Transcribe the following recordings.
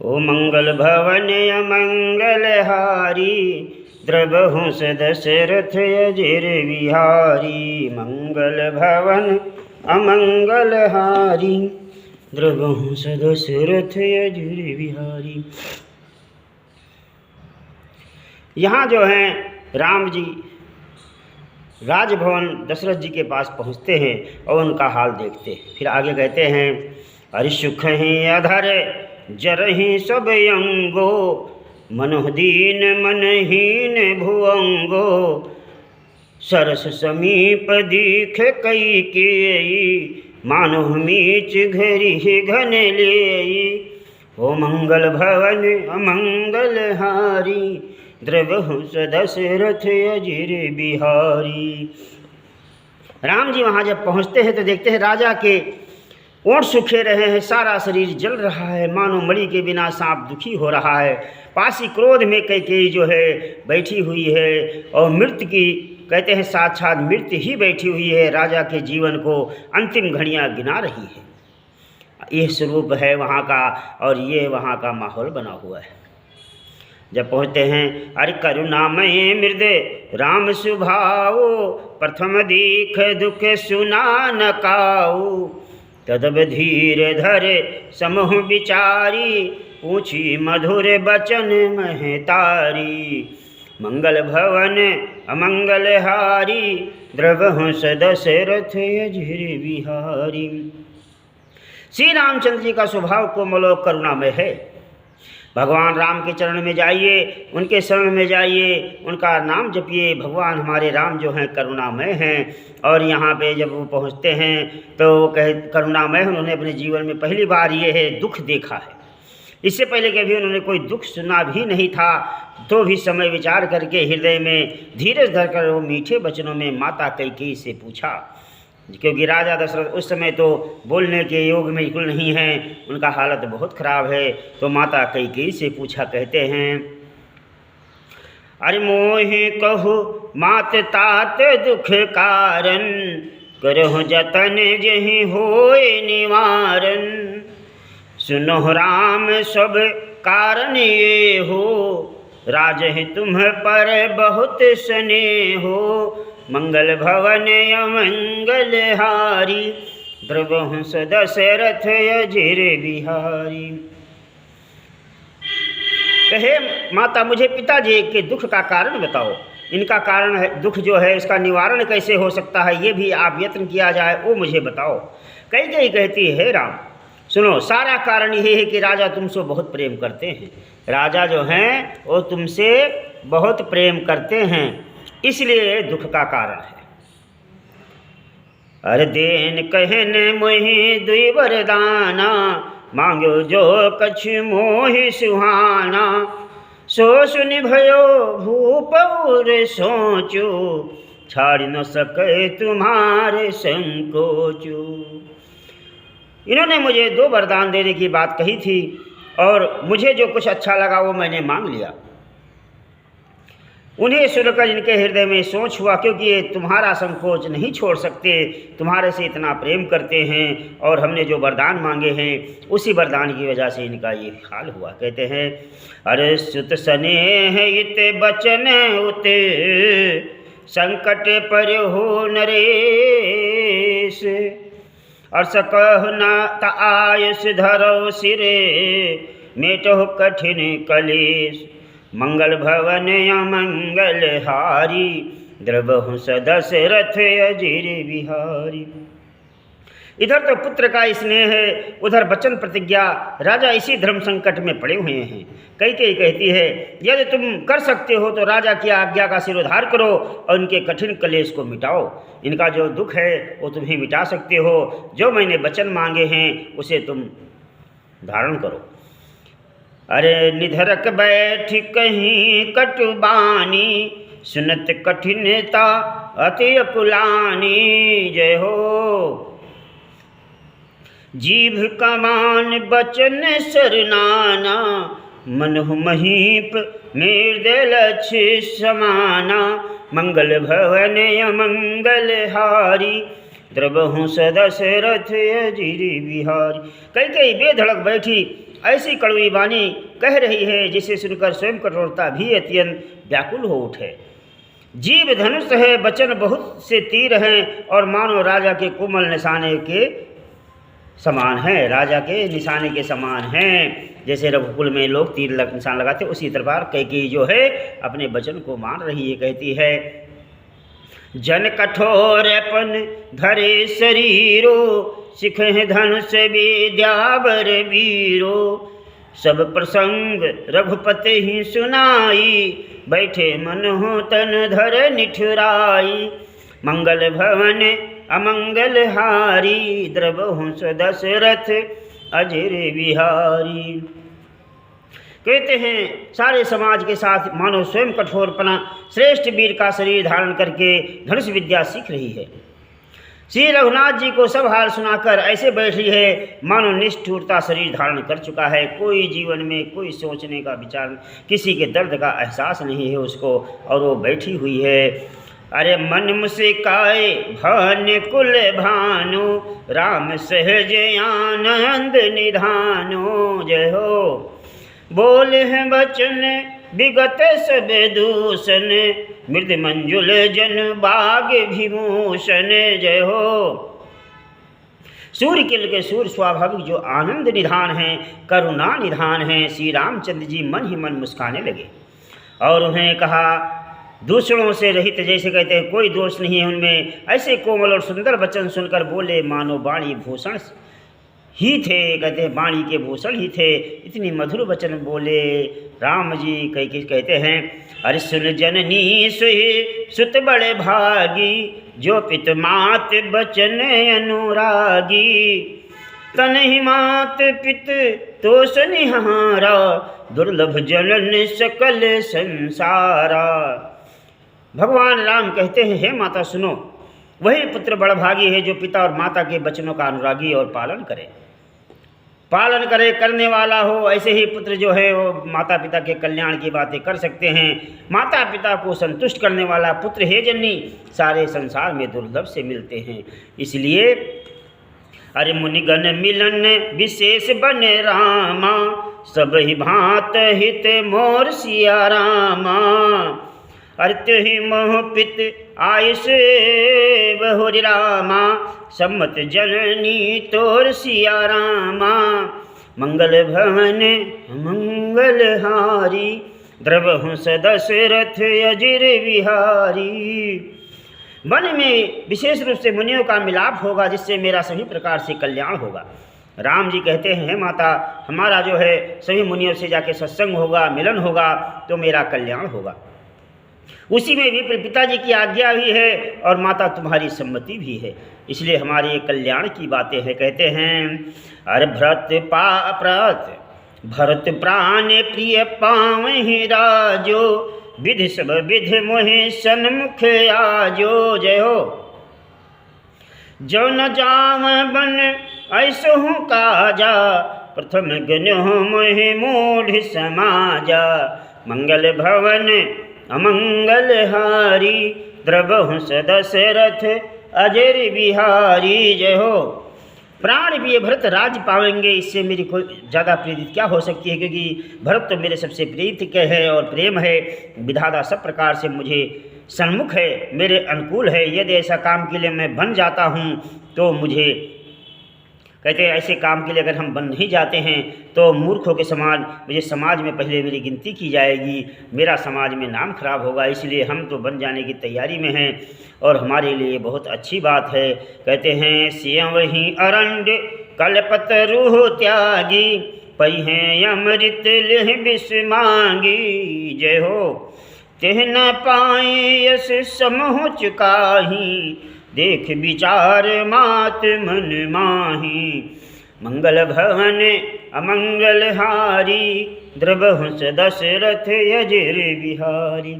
ओ मंगल भवन अमंगलहारी, द्रवहुंस दशरथ अजिर विहारी। मंगल भवन अमंगलहारी, द्रवहुंस दशरथ अजिर विहारी। यहाँ जो हैं राम जी राजभवन दशरथ जी के पास पहुँचते हैं और उनका हाल देखते हैं। फिर आगे कहते हैं, अरि सुख ही अधर जरहि सब अंगो, मनोदीन मनहीन भुअंगो, सरस समीप दीख कई केई, मानो मीच घरि घन लेई। ओ मंगल भवन अमंगलहारी, द्रवहुंस दशरथ अजिर बिहारी। राम जी वहाँ जब पहुँचते हैं तो देखते हैं राजा के ओंठ सूखे रहे हैं, सारा शरीर जल रहा है, मानो मणि के बिना सांप दुखी हो रहा है। पास ही क्रोध में कैकेयी जो है बैठी हुई है और मृत्यु की कहते हैं साक्षात मृत्यु ही बैठी हुई है, राजा के जीवन को अंतिम घड़ियां गिना रही है। यह स्वरूप है वहाँ का और ये वहाँ का माहौल बना हुआ है। जब पहुँचते हैं, अरे करुणामय मृदे राम सुभाओ, प्रथम दीख दुख सुना न काऊ, तदब धीर धरे समूह विचारी, पूछी मधुर बचन महतारी। मंगल भवन अमंगलहारी, द्रवहुंस दशरथ अजिर बिहारी। श्री रामचंद्र जी का स्वभाव कोमल और करुणामय है। भगवान राम के चरण में जाइए, उनके शरण में जाइए, उनका नाम जपिए। भगवान हमारे राम जो हैं करुणामय हैं। और यहाँ पे जब वो पहुँचते हैं तो वो करुणामय, उन्होंने अपने जीवन में पहली बार ये है दुख देखा है। इससे पहले कभी उन्होंने कोई दुख सुना भी नहीं था। तो भी समय विचार करके हृदय में धीरज धरकर वो मीठे वचनों में माता कैकेयी से पूछा, क्योंकि राजा दशरथ उस समय तो बोलने के योग में बिल्कुल नहीं हैं, उनका हालत बहुत खराब है। तो माता कैकेयी से पूछा, कहते हैं, अरे मोहि कहु मात तात दुख कारण, करहु जतन जहि होय निवारण। सुनो राम सब कारण ये हो, राजहि तुम पर बहुत स्नेहो। मंगल भवन अमंगलहारी, द्रवहुंस दशरथ अजिर बिहारी। कहे, माता मुझे पिताजी के दुख का कारण बताओ। इनका कारण है दुख जो है, इसका निवारण कैसे हो सकता है, ये भी आप यत्न किया जाए, वो मुझे बताओ। कैकेयी कहती है, राम सुनो, सारा कारण ये है कि राजा तुमसे बहुत प्रेम करते हैं। राजा जो हैं वो तुमसे बहुत प्रेम करते हैं, इसलिए दुख का कारण है। अरे देन कहन मोहि दुई वरदाना, मांगो जो कछ मोहि सुहाना। सो सुनि भयो भूप और सोचो, छाड़ न सके तुम्हारे संकोचो। इन्होंने मुझे 2 वरदान देने की बात कही थी और मुझे जो कुछ अच्छा लगा वो मैंने मांग लिया। उन्हें सुनकर इनके हृदय में सोच हुआ, क्योंकि ये तुम्हारा संकोच नहीं छोड़ सकते, तुम्हारे से इतना प्रेम करते हैं और हमने जो वरदान मांगे हैं उसी वरदान की वजह से इनका ये हाल हुआ। कहते हैं, अरे सुत स्नेह इत बचन उते, संकट पर हो नरेश। और सकह न आयुष धरो सिरे, मेटो कठिन कलेश। मंगल भवन अमंगलहारी, द्रवहुंस दशरथ अजिर बिहारी। इधर तो पुत्र का स्नेह है, उधर वचन प्रतिज्ञा। राजा इसी धर्म संकट में पड़े हुए हैं। कैकेयी कहती है, यदि तुम कर सकते हो तो राजा की आज्ञा का सिरोधार करो और उनके कठिन कलेश को मिटाओ। इनका जो दुख है वो तुम ही मिटा सकते हो। जो मैंने वचन मांगे हैं उसे तुम धारण करो। अरे निधरक बैठ कहीं कटुबानी, सुनत कठिनता अति अकुलानी। जय हो जीभ कमान बचन सरनाना, मनहु महीप निर्दलक्ष समाना। मंगल भवन अमंगलहारी, द्रवहुंस दशरथ अजिर बिहारी। कैकेयी बेधड़क बैठी ऐसी कड़वी वाणी कह रही है जिसे सुनकर स्वयं कठोरता भी अत्यंत व्याकुल हो उठे। जीव धनुष है, वचन बहुत से तीर हैं और मानो राजा के कोमल निशाने के समान है, राजा के निशाने के समान हैं। जैसे रघुकुल में लोग तीर निशान लगाते, उसी प्रकार कैकेयी जो है अपने वचन को मान रही है। कहती है, जन कठोरपन धरे शरीरो, सिखे धनुष विद्यावर वीरो। सब प्रसंग रघुपति ही सुनाई, बैठे मन हो तन धर निठुराई। मंगल भवन अमंगल हारी, द्रवहु दशरथ अजर बिहारी। कहते हैं सारे समाज के साथ मानो स्वयं कठोरपना श्रेष्ठ वीर का शरीर धारण करके धनुष विद्या सीख रही है। श्री रघुनाथ जी को सब हाल सुनाकर ऐसे बैठी है मानो निष्ठुरता शरीर धारण कर चुका है। कोई जीवन में कोई सोचने का विचार, किसी के दर्द का एहसास नहीं है उसको, और वो बैठी हुई है। अरे मन मुस्काए भान कुल भानु, राम सहज आनंद निधानो। जय हो। बोले हैं वचन विगत सब दूषण, मृद मंजुल जन बाग विभूषण। जय हो। सूर्य किल के सूर्य स्वाभाविक जो आनंद निधान है, करुणा निधान है, श्री रामचंद्र जी मन ही मन मुस्काने लगे और उन्हें कहा, दूसरों से रहित, जैसे कहते हैं कोई दोष नहीं है उनमें, ऐसे कोमल और सुंदर वचन सुनकर बोले मानो वाणी भूषण ही थे। कहते हैं वाणी के भूषण ही थे, इतनी मधुर वचन बोले राम जी। कहते हैं, अरे सुन जननी सुहि सुत बड़े भागी, जो पित मात बचन अनुरागी। तन ही मात पित तो सनिहारा, दुर्लभ जनन सकल संसारा। भगवान राम कहते हैं, हे माता सुनो, वही पुत्र बड़ा भागी है जो पिता और माता के वचनों का अनुरागी और पालन करे करने वाला हो। ऐसे ही पुत्र जो है वो माता पिता के कल्याण की बातें कर सकते हैं। माता पिता को संतुष्ट करने वाला पुत्र हे जननी सारे संसार में दुर्लभ से मिलते हैं। इसलिए अरे मुनिगण मिलन विशेष बन रामा, सब ही भांत हित मोर सिया रामा। अर्थ ही मोह पित आयुष बहुरि रामा, सम्मत जननी तोर सिया रामा। मंगल भवन मंगल हारी, द्रवहु दशरथ अजर बिहारी। वन में विशेष रूप से मुनियों का मिलाप होगा जिससे मेरा सभी प्रकार से कल्याण होगा। राम जी कहते हैं, हे माता, हमारा जो है सभी मुनियों से जाके सत्संग होगा, मिलन होगा तो मेरा कल्याण होगा। उसी में भी पिताजी की आज्ञा भी है और माता तुम्हारी सम्मति भी है, इसलिए हमारे ये कल्याण की बातें हैं। कहते हैं, अरे भरत प्राण प्रिय पावहि राजो, विधि सब विधि मोहि सन्मुख आजो। जय हो। जो न जाव बन ऐसहु काजा, प्रथम गन्यो मोहि मूढ़ समाजा। मंगल भवन अमंगल हारी, द्रवहु दशरथ अजर बिहारी। जय हो। प्राण भी ये भरत राज्य पावेंगे, इससे मेरी कोई ज़्यादा प्रेरित क्या हो सकती है, क्योंकि भरत तो मेरे सबसे प्रीत के है और प्रेम है। विधाता सब प्रकार से मुझे सन्मुख है, मेरे अनुकूल है। यदि ऐसा काम के लिए मैं बन जाता हूँ तो मुझे कहते हैं ऐसे काम के लिए अगर हम बन नहीं जाते हैं तो मूर्खों के समान मुझे समाज में पहले मेरी गिनती की जाएगी, मेरा समाज में नाम खराब होगा। इसलिए हम तो बन जाने की तैयारी में हैं और हमारे लिए बहुत अच्छी बात है। कहते हैं, सिंह ही अरंड कलपतरु त्यागी, पई हैं अमृत लेह विष मांगी। जय हो। तेह न पाए यश समूह चुकाही, देख विचार मात मन माही। मंगल भवन अमंगल हारी, द्रवहु दशरथ अजर बिहारी।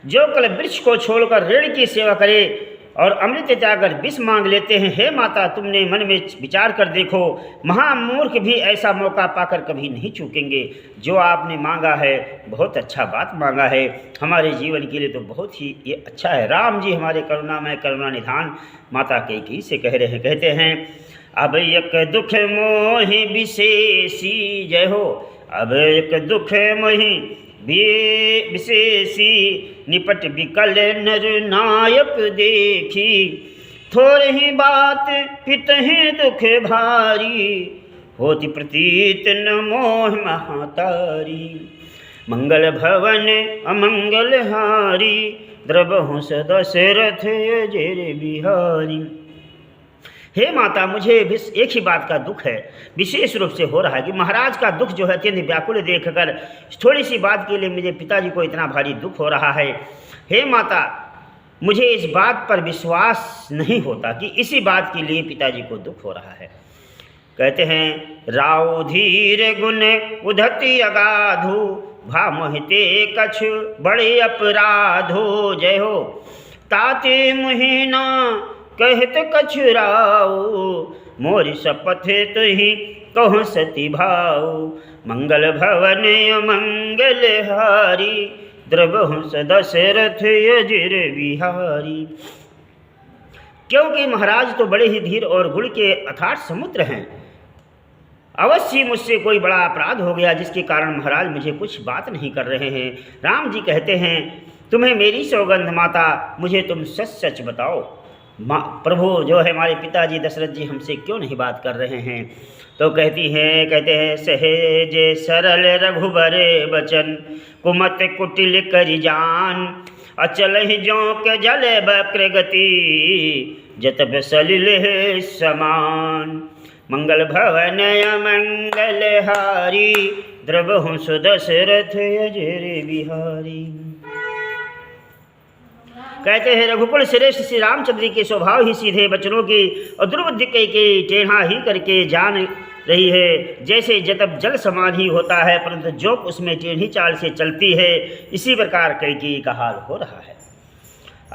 जो कल वृक्ष को छोड़कर ऋण की सेवा करे और अमृत त्यागर विष मांग लेते हैं, हे माता तुमने मन में विचार कर देखो, महामूर्ख भी ऐसा मौका पाकर कभी नहीं चूकेंगे। जो आपने मांगा है बहुत अच्छा बात मांगा है, हमारे जीवन के लिए तो बहुत ही ये अच्छा है। राम जी हमारे करुणामय करुणा निधान माता कैकेयी से कह रहे हैं। कहते हैं, अब एक दुख मोहि विशेषी, जय हो। अब एक दुख मोहि विशेषी, निपट विकल नर नायक देखी। थोड़ी ही बात पितहि दुख भारी, होति प्रतीत न मोह महातारी। मंगल भवन अमंगल हारी, द्रवहु दशरथ अजर बिहारी। हे माता, मुझे एक ही बात का दुख है, विशेष रूप से हो रहा है कि महाराज का दुख जो है अत्यंत व्याकुल देखकर थोड़ी सी बात के लिए मुझे पिताजी को इतना भारी दुख हो रहा है। हे माता, मुझे इस बात पर विश्वास नहीं होता कि इसी बात के लिए पिताजी को दुख हो रहा है। कहते हैं, राव धीर गुण उधति अगाधु, भा मोहिते कछु बड़े अपराधो। जय हो। ताते मुहिना कहत कछु राव, मोरि शपथ तुहि कहु सती भाव। मंगल भवन अमंगल हारी, द्रवहु दशरथ अजर बिहारी। क्योंकि महाराज तो बड़े ही धीर और गुण के अथाट समुद्र हैं। अवश्य मुझसे कोई बड़ा अपराध हो गया जिसके कारण महाराज मुझे कुछ बात नहीं कर रहे हैं। राम जी कहते हैं, तुम्हें मेरी सौगंध माता, मुझे तुम सच सच बताओ, प्रभु जो है हमारे पिताजी दशरथ जी हमसे क्यों नहीं बात कर रहे हैं। तो कहते हैं, सहेज सरल रघुबर बचन, कुमत कुटिल करि जान। अचल ही जोंक जल बक्र गति, जतब सलिल है समान। मंगल भवन अमंगल हारी, द्रवहु दशरथ अजर बिहारी। कहते हैं, रघुकुल श्रेष्ठ श्री रामचंद्र के स्वभाव ही सीधे बचनों की और द्रुवुद्धि के टेढ़ा ही करके जान रही है। जैसे जतब जल समान ही होता है, परंतु जोक उसमें टेढ़ी चाल से चलती है, इसी प्रकार कैकेयी का हाल हो रहा है।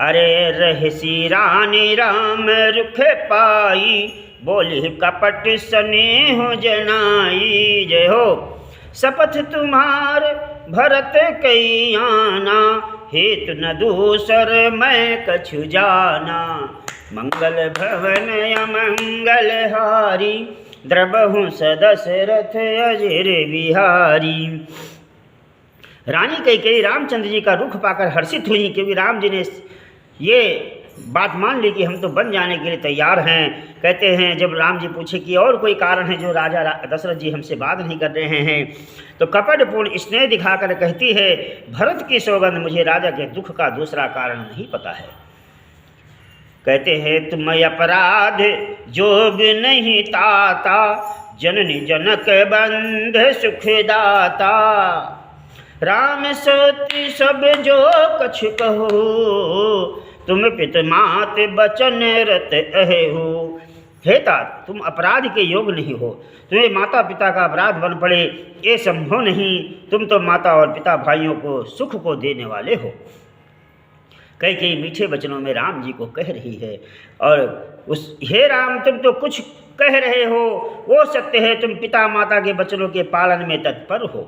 अरे रहसी रानी राम रुख पाई, बोली कपट स्नेह जनाई। जय हो। शपथ तुम्हार भरत कई आना, हेतु न दूसर मैं कछु जाना। मंगल भवन अमंगल हारी, द्रवहु दशरथ अजर बिहारी। रानी कैकेयी रामचंद्र जी का रुख पाकर हर्षित हुई, क्योंकि राम जी ने ये बात मान ली कि हम तो बन जाने के लिए तैयार हैं। कहते हैं, जब राम जी पूछे कि और कोई कारण है जो राजा दशरथ जी हमसे बात नहीं कर रहे हैं, तो कपटपूर्ण स्नेह दिखाकर कहती है, भरत की सौगंध, मुझे राजा के दुख का दूसरा कारण नहीं पता है। कहते हैं, तुम अपराध जोग नहीं ताता, जननी जनक बंध सुखदाता। राम सती सब जो कछु कहो, तुम पित मात बचन रत अहेहु। हे तात, तुम अपराध के योग नहीं हो, तुम्हें माता पिता का अपराध बन पड़े, ये संभव नहीं। तुम तो माता और पिता भाइयों को सुख को देने वाले हो। कई मीठे वचनों में राम जी को कह रही है, और हे राम, तुम तो कुछ कह रहे हो वो सत्य है, तुम पिता माता के वचनों के पालन में तत्पर हो,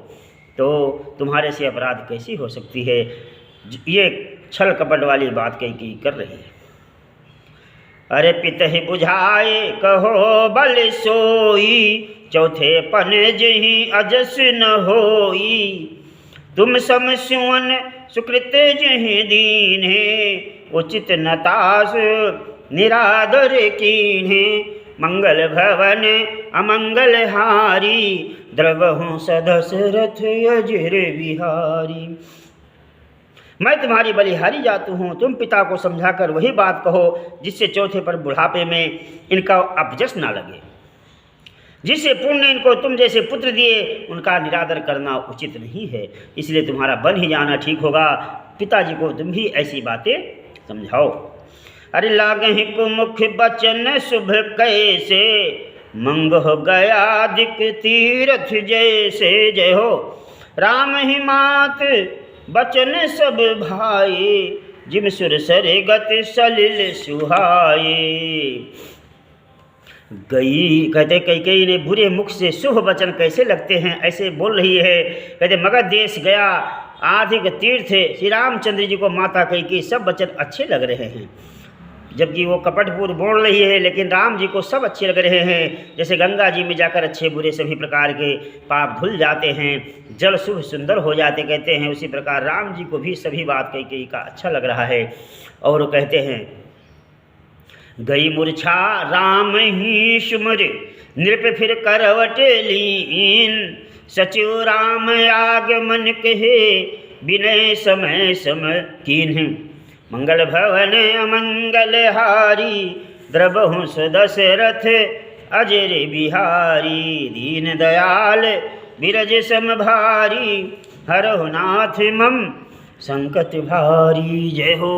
तो तुम्हारे से अपराध कैसी हो सकती है। ये छल कपट वाली बात कैकेयी कर रही है। अरे पितहि बुझाए कहो बल सोई, चौथे पन जही अजस न होई। तुम सम सुवन सुकृत जही दीन्हे, उचित नतास निरादर कीन्हे। मंगल भवन अमंगल हारी, द्रवहु दशरथ अजर बिहारी। मैं तुम्हारी बलिहारी जातु हूँ, तुम पिता को समझाकर वही बात कहो जिससे चौथे पर बुढ़ापे में इनका अपजस ना लगे। जिससे पुण्य इनको तुम जैसे पुत्र दिए, उनका निरादर करना उचित नहीं है, इसलिए तुम्हारा बन ही जाना ठीक होगा। पिताजी को तुम भी ऐसी बातें समझाओ। अरे लागहि कुमुख बचन शुभ कैसे, मंग हो गया दिक तीरथ जैसे। जय हो। राम ही मात बचन सब भाई, जिम सुर सरे गत सलिल सुहाए। गई कहते कैकेयी ने बुरे मुख से शुभ वचन कैसे लगते हैं ऐसे बोल रही है। कहते मगध देश गया, आधिक तीर्थ, श्री रामचंद्र जी को माता कैकेयी सब वचन अच्छे लग रहे हैं। जबकि वो कपटपूर्ण बोल रही है, लेकिन राम जी को सब अच्छे लग रहे हैं। जैसे गंगा जी में जाकर अच्छे बुरे सभी प्रकार के पाप धुल जाते हैं, जल शुभ सुंदर हो जाते कहते हैं, उसी प्रकार राम जी को भी सभी बात कई का अच्छा लग रहा है। और वो कहते हैं, गई मूर्छा राम ही सुमर नृप फिर करवट लीन, सचिव राम आगमन कहे विनय समय सम कीन्ह, मंगल भवन अमंगल हारी द्रबहु दशरथ अजर बिहारी, दीन दयाल बिरज सम भारी हरहु नाथ मम संकट भारी। जय हो।